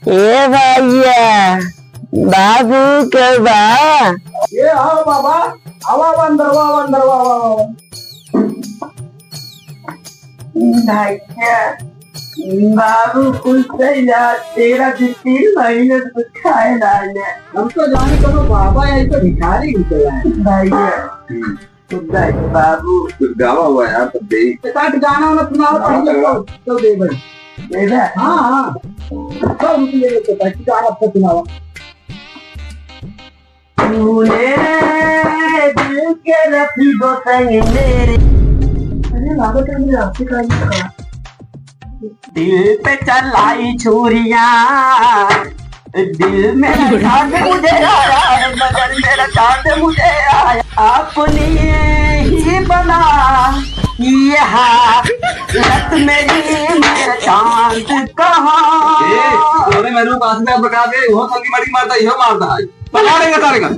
ए भैया बाबू के बा ये आओ बाबा आवा अंदर भैया बाबू कुछ सही ना 13 से 3 महीने से खाए ना हम तो जाने करो बाबा यही तो भिखारी निकला है भैया बाबू कुछ गावा हुआ है यार तब दे काट गाना वाला सुनाओ तो दे भाई हाँ 100 रुपये तो पैसे गाना आपको सुनावा तूने दिल के रफीकों संग मेरे अरे लागत है मुझे आपसे कहा दिल पे चलाई छुरियां दिल में चांद मुझे आया मगर मेरा चांद मुझे आया अपनी ही बना ये हालत मेरी मेरा चांद कहाँ मेरे पास में बता दे वो संगी मरी मारता है मारता है बता देगा सारे का